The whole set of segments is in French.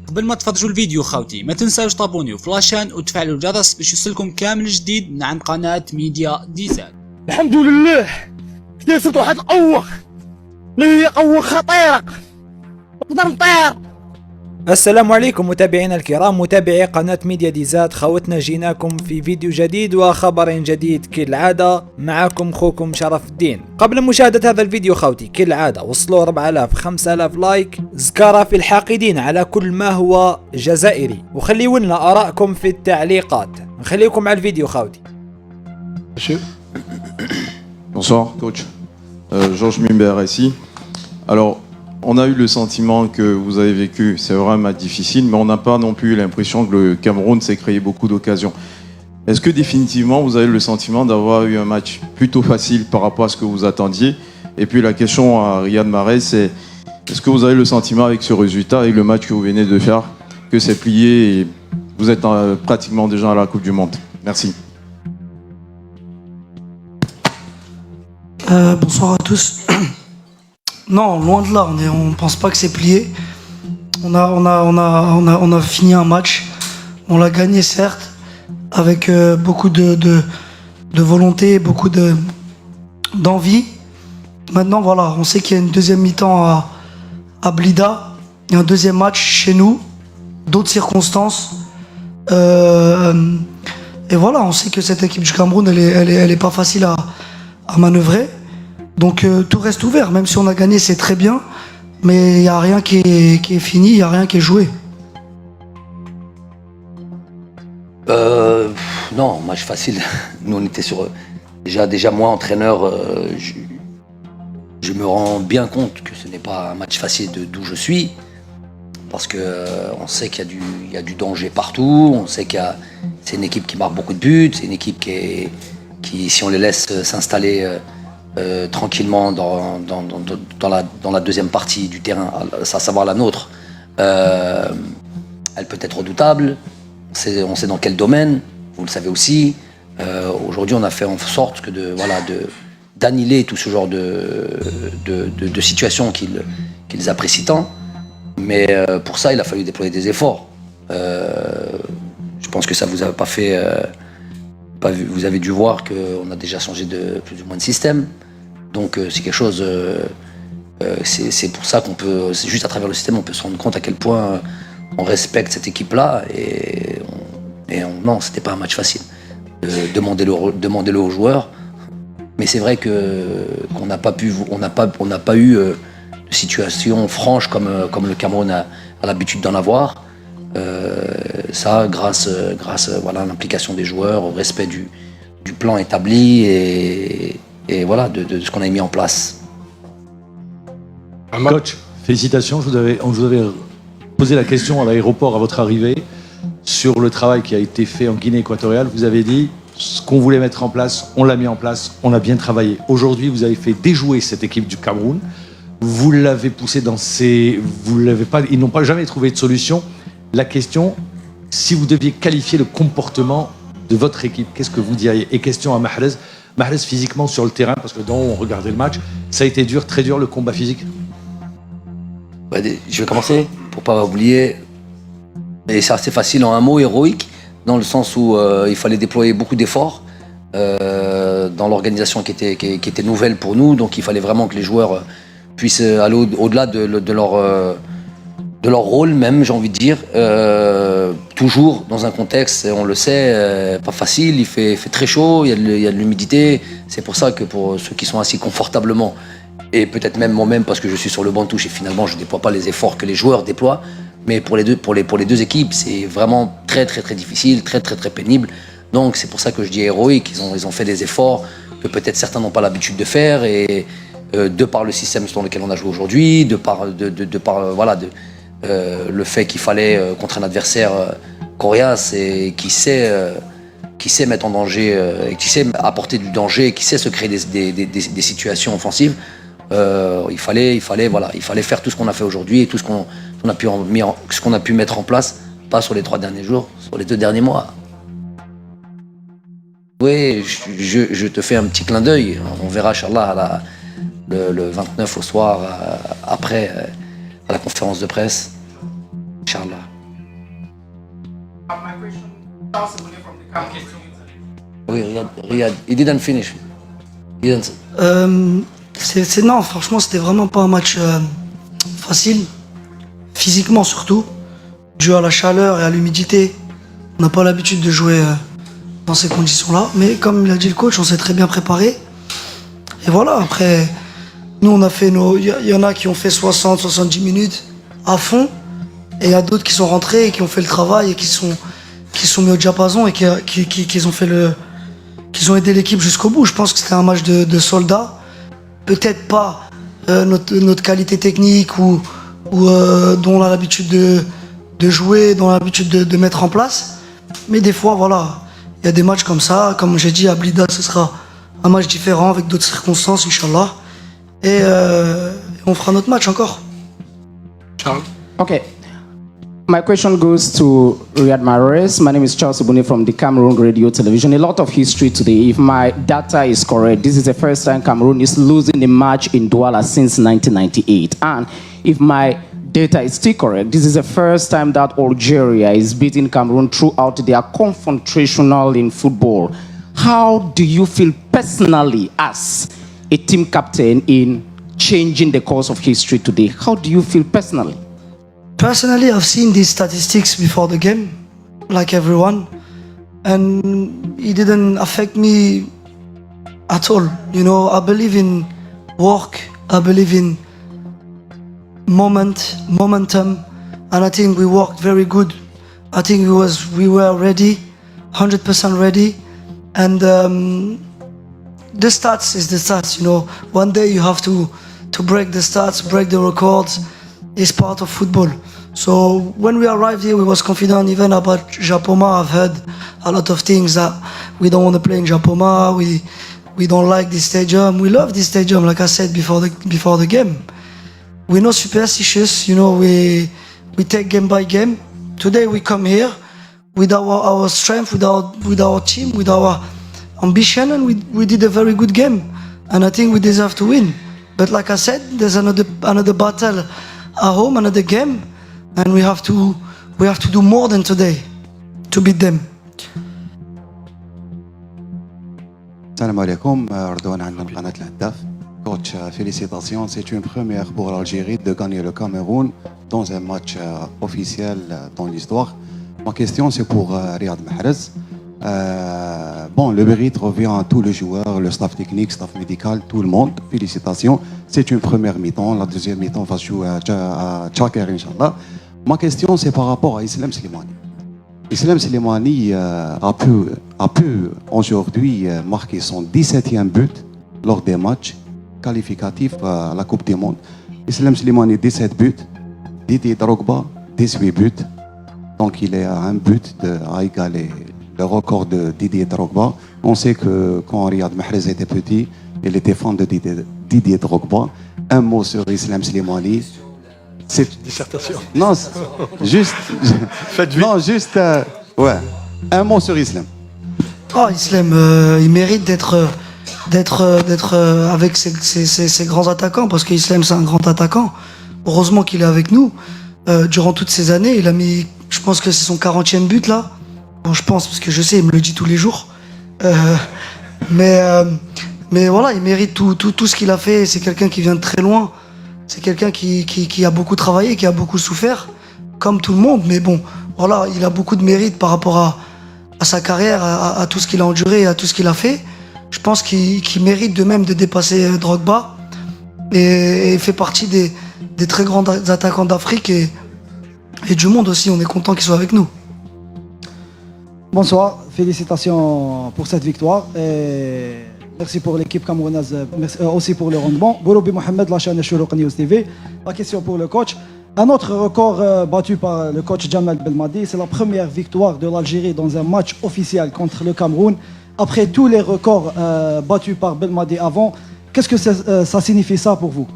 قبل ما تفرجوا الفيديو خاوتي ما تنساوش تابونيو في لاشين وتفعلوا الجرس باش يوصلكم كامل جديد من عند قناة ميديا ديزاد. الحمد لله اكتسبت واحد القوة اللي هي قوة خطيرة نقدر نطير. السلام عليكم متابعينا الكرام، متابعي قناة ميديا ديزاد. خوتنا جيناكم في فيديو جديد وخبر جديد كالعادة. معكم خوكم شرف الدين. قبل مشاهدة هذا الفيديو خوتي كالعادة وصلوا 4000 5000 لايك، زكارة في الحاقدين على كل ما هو جزائري، وخليوا لنا آراءكم في التعليقات. نخليكم مع الفيديو خوتي. Bonsoir coach, Georges Mimber ici. Alors on a eu le sentiment que vous avez vécu, c'est vraiment un match difficile, mais on n'a pas non plus l'impression que le Cameroun s'est créé beaucoup d'occasions. Est-ce que définitivement vous avez le sentiment d'avoir eu un match plutôt facile par rapport à ce que vous attendiez? Et puis la question à Riyad Mahrez, c'est est-ce que vous avez le sentiment avec ce résultat, avec le match que vous venez de faire, que c'est plié et vous êtes pratiquement déjà à la Coupe du Monde? Merci. Bonsoir à tous. Non, loin de là, on pense pas que c'est plié. On a fini un match, on l'a gagné certes, avec beaucoup de volonté, beaucoup d'envie. Maintenant voilà, on sait qu'il y a une deuxième mi-temps à Blida, il y a un deuxième match chez nous, d'autres circonstances. Et voilà, on sait que cette équipe du Cameroun, elle est pas facile à manœuvrer. Donc tout reste ouvert, même si on a gagné c'est très bien, mais il n'y a rien qui est fini, il n'y a rien qui est joué. Non, match facile. Nous on était sur... Déjà moi entraîneur, je me rends bien compte que ce n'est pas un match facile d'où je suis, parce que on sait qu'il y a du danger partout, on sait c'est une équipe qui marque beaucoup de buts, c'est une équipe qui si on les laisse s'installer tranquillement dans la deuxième partie du terrain, à savoir la nôtre, elle peut être redoutable. On sait dans quel domaine, vous le savez aussi. Aujourd'hui, on a fait en sorte que d'annihiler tout ce genre de situations qu'ils apprécient tant. Mais pour ça, il a fallu déployer des efforts. Je pense que ça vous a pas fait... vous avez dû voir qu'on a déjà changé de plus ou moins de système. Donc c'est quelque chose, c'est pour ça qu'on peut, c'est juste à travers le système, on peut se rendre compte à quel point on respecte cette équipe-là. Non, c'était pas un match facile. Demandez-le aux joueurs. Mais c'est vrai qu'on n'a pas eu de situation franche comme le Cameroun a l'habitude d'en avoir. Ça, grâce voilà, à l'implication des joueurs, au respect du plan établi et voilà, de ce qu'on a mis en place. Coach, félicitations. On vous avait posé la question à l'aéroport à votre arrivée sur le travail qui a été fait en Guinée équatoriale. Vous avez dit ce qu'on voulait mettre en place, on l'a mis en place, on a bien travaillé. Aujourd'hui, vous avez fait déjouer cette équipe du Cameroun. Vous l'avez poussé ils n'ont jamais trouvé de solution. La question, si vous deviez qualifier le comportement de votre équipe, qu'est-ce que vous diriez? Et question à Mahrez. Mahrez physiquement sur le terrain, parce que on regardait le match, ça a été dur, très dur le combat physique. Je vais commencer, pour pas oublier. Et c'est assez facile en un mot, héroïque, dans le sens où il fallait déployer beaucoup d'efforts dans l'organisation qui était nouvelle pour nous. Donc il fallait vraiment que les joueurs puissent aller au-delà de leur rôle même, j'ai envie de dire, toujours dans un contexte, on le sait, pas facile, il fait très chaud, il y a de l'humidité. C'est pour ça que pour ceux qui sont assis confortablement, et peut-être même moi-même parce que je suis sur le banc de touche et finalement je ne déploie pas les efforts que les joueurs déploient, mais pour les deux équipes, c'est vraiment très très très difficile, très très très pénible. Donc c'est pour ça que je dis héroïque, ils ont fait des efforts que peut-être certains n'ont pas l'habitude de faire, et de par le système dans lequel on a joué aujourd'hui, de par le fait qu'il fallait contre un adversaire coriace et qui sait mettre en danger, qui sait apporter du danger, qui sait se créer des situations offensives, il fallait faire tout ce qu'on a fait aujourd'hui et tout ce qu'on a pu mettre en place, pas sur les 3 derniers jours, sur les 2 derniers mois. Oui, je te fais un petit clin d'œil. On verra, Inch'Allah, le 29 au soir, après, à la conférence de presse. Inch'Allah. Oui, Riyad, he didn't finish. He didn't. Non, franchement, c'était vraiment pas un match facile, physiquement surtout, dû à la chaleur et à l'humidité. On n'a pas l'habitude de jouer dans ces conditions-là, mais comme l'a dit le coach, on s'est très bien préparé. Et voilà, après, nous on a fait il y en a qui ont fait 60-70 minutes à fond, et il y a d'autres qui sont rentrés et qui ont fait le travail et qui sont mis au diapason et qui ont aidé l'équipe jusqu'au bout. Je pense que c'était un match de soldats. Peut-être pas notre qualité technique ou dont on a l'habitude de jouer, dont on a l'habitude de mettre en place. Mais des fois, voilà, il y a des matchs comme ça. Comme j'ai dit, à Blida, ce sera un match différent avec d'autres circonstances, Inch'Allah. Et on fera notre match encore. Charles. Okay. My question goes to Riyad Mahrez. My name is Charles Ibuni from the Cameroon Radio Television. A lot of history today. If my data is correct, this is the first time Cameroon is losing a match in Douala since 1998. And if my data is still correct, this is the first time that Algeria is beating Cameroon throughout their confrontational in football. How do you feel personally as a team captain in changing the course of history today? How do you feel personally? Personally, I've seen these statistics before the game, like everyone, and it didn't affect me at all. You know, I believe in work, I believe in momentum, and I think we worked very good. I think we were ready, 100% ready, and the stats is the stats. You know, one day you have to break the stats, break the records. It's part of football. So when we arrived here, we was confident even about Japoma. I've heard a lot of things that we don't want to play in Japoma. We don't like this stadium. We love this stadium, like I said before the game. We're not superstitious, you know. We take game by game. Today we come here with our strength, with our team, with our ambition, and we did a very good game. And I think we deserve to win. But like I said, there's another battle at home, another game, and we have to do more than today to beat them. Salam alaikum, Ardouan Annan Qanat Al-Haddaf. Coach, félicitations, c'est une première pour l'Algérie de gagner le Cameroun dans un match officiel dans l'histoire. Ma question c'est pour Riyad Mahrez. Bon, le mérite revient à tous les joueurs, le staff technique, staff médical, tout le monde. Félicitations. C'est une première mi-temps. La deuxième mi-temps va se jouer à Tchakar, Inch'Allah. Ma question, c'est par rapport à Islam Slimani. Islam Slimani a pu aujourd'hui marquer son 17e but lors des matchs qualificatifs à la Coupe du Monde. Islam Slimani, 17 buts. Didier Drogba, 18 buts. Donc il est à un but à égaler le record de Didier Drogba. On sait que quand Riyad Mahrez était petit, il était fan de Didier Drogba. Un mot sur Islam Slimani. C'est Dissertation. non, juste ouais. Un mot sur Islam. Oh, Islam, il mérite d'être avec ces grands attaquants, parce qu'Islam c'est un grand attaquant. Heureusement qu'il est avec nous. Durant toutes ces années, il a mis, je pense que c'est son 40e but là. Bon, je pense, parce que je sais, il me le dit tous les jours. Mais voilà, il mérite tout ce qu'il a fait. C'est quelqu'un qui vient de très loin. C'est quelqu'un qui a beaucoup travaillé, qui a beaucoup souffert, comme tout le monde. Mais bon, voilà, il a beaucoup de mérite par rapport à sa carrière, à tout ce qu'il a enduré, à tout ce qu'il a fait. Je pense qu'il mérite de même de dépasser Drogba. Et fait partie des très grands attaquants d'Afrique et du monde aussi. On est content qu'il soit avec nous. Bonsoir, félicitations pour cette victoire et merci pour l'équipe camerounaise, merci aussi pour le rendement. Gouroubi Mohamed, la chaîne Chourouk News TV. La question pour le coach. Un autre record battu par le coach Jamal Belmadi, c'est la première victoire de l'Algérie dans un match officiel contre le Cameroun. Après tous les records battus par Belmadi avant, qu'est-ce que ça signifie ça pour vous?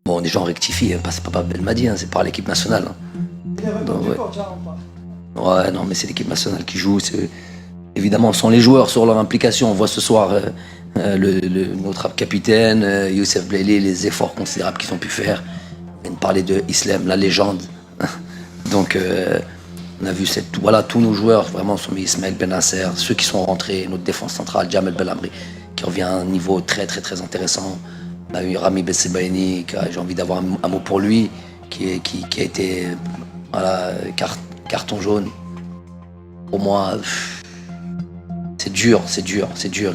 Bon, les gens rectifient, hein, c'est pas Belmadi, hein, c'est par l'équipe nationale. Hein. Donc, ouais. Ouais, non, mais c'est l'équipe nationale qui joue. évidemment, sont les joueurs sur leur implication. On voit ce soir notre capitaine, Youssef Blaili, les efforts considérables qu'ils ont pu faire. On vient de parler de Islam, la légende. Donc, on a vu tous nos joueurs vraiment sont mis. Ismaël Benasser, ceux qui sont rentrés, notre défense centrale, Jamel Belhamri, qui revient à un niveau très très très intéressant. On a eu Rami Bessebaini, j'ai envie d'avoir un mot pour lui, qui a été carton jaune. Pour moi, c'est dur.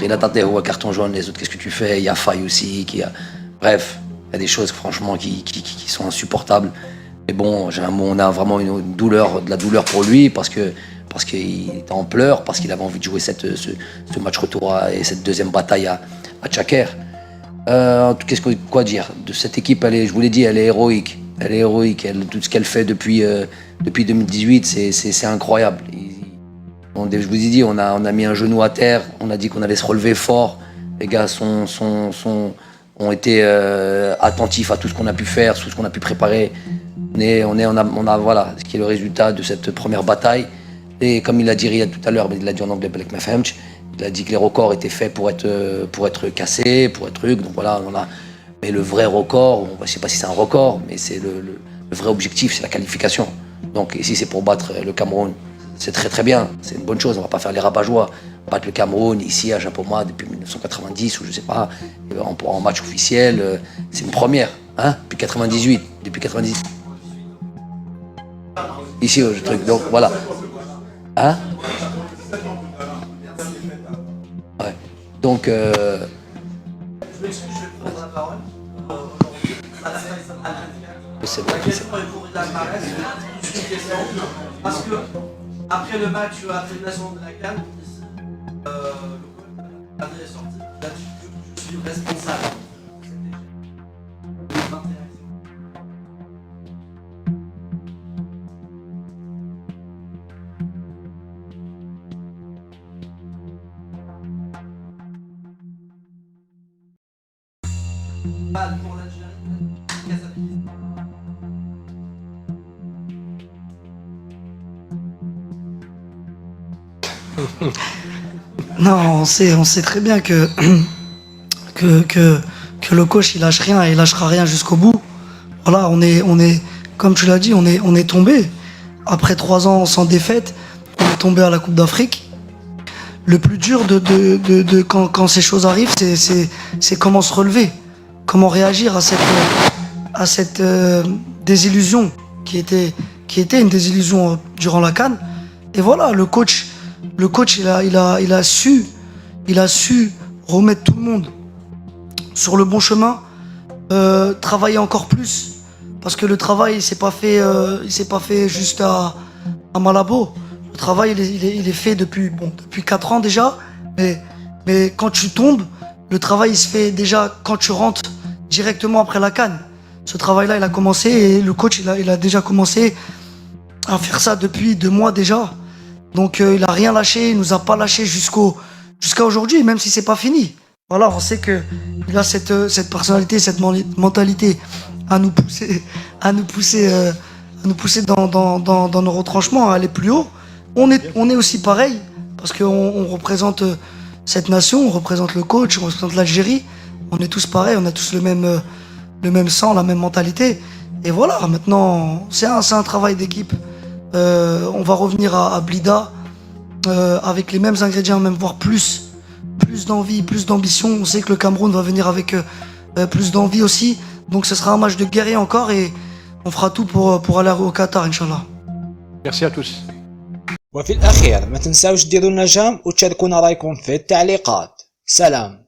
Il a tenté un carton jaune, les autres, qu'est-ce que tu fais? Il y a Faye aussi, bref, il y a des choses franchement qui sont insupportables. Mais bon, on a vraiment de la douleur pour lui parce qu'il était en pleurs, parce qu'il avait envie de jouer ce match retour et cette deuxième bataille à Tchaker. Quoi dire de cette équipe? Je vous l'ai dit, elle est héroïque. Tout ce qu'elle fait depuis 2018, c'est incroyable. Je vous ai dit, on a mis un genou à terre, on a dit qu'on allait se relever fort. Les gars ont été attentifs à tout ce qu'on a pu faire, tout ce qu'on a pu préparer. Voilà, ce qui est le résultat de cette première bataille. Et comme il a dit Riyad tout à l'heure, mais il l'a dit en anglais, il a dit que les records étaient faits pour être cassés, pour être trucs. Donc voilà, mais le vrai record, je ne sais pas si c'est un record, mais c'est le vrai objectif, c'est la qualification. Donc ici, c'est pour battre le Cameroun. C'est très très bien, c'est une bonne chose. On ne va pas faire les rabat-joie. Battre le Cameroun ici à Japoma depuis 1990 ou je sais pas, en match officiel, c'est une première. Depuis 98. Ici, le truc. Donc voilà. Ouais. Donc. C'est vrai. Parce que après le match, après le national de la CAN, le coach est sorti. Là, je suis responsable. Pour l'Algérie, non, on sait très bien que le coach il lâche rien et il lâchera rien jusqu'au bout. Voilà, on est, comme tu l'as dit, on est tombé. Après 3 ans sans défaite, on est tombé à la Coupe d'Afrique. Le plus dur quand ces choses arrivent, c'est comment se relever, comment réagir à cette désillusion qui était une désillusion durant la CAN. Et voilà, le coach il a su remettre tout le monde sur le bon chemin, travailler encore plus, parce que le travail il s'est pas fait juste à Malabo. Le travail il est fait depuis 4 ans déjà, mais quand tu tombes, le travail il se fait déjà quand tu rentres directement après la CAN. Ce travail-là il a commencé et le coach il a déjà commencé à faire ça depuis 2 mois déjà. Donc il a rien lâché, il nous a pas lâché jusqu'à aujourd'hui, même si c'est pas fini. Voilà, on sait que il a cette personnalité, cette mentalité à nous pousser dans nos retranchements, à aller plus haut. On est aussi pareil, parce qu'on représente cette nation, on représente le coach, on représente l'Algérie. On est tous pareils, on a tous le même sang, la même mentalité. Et voilà, maintenant, c'est un travail d'équipe. On va revenir à Blida avec les mêmes ingrédients, même voire plus d'envie, plus d'ambition. On sait que le Cameroun va venir avec plus d'envie aussi. Donc ce sera un match de guerrier encore et on fera tout pour aller au Qatar, Inch'Allah. Merci à tous. وفي الأخير ما تنساوش ديروا لنا جام وتشاركونا رايكم في التعليقات. سلام.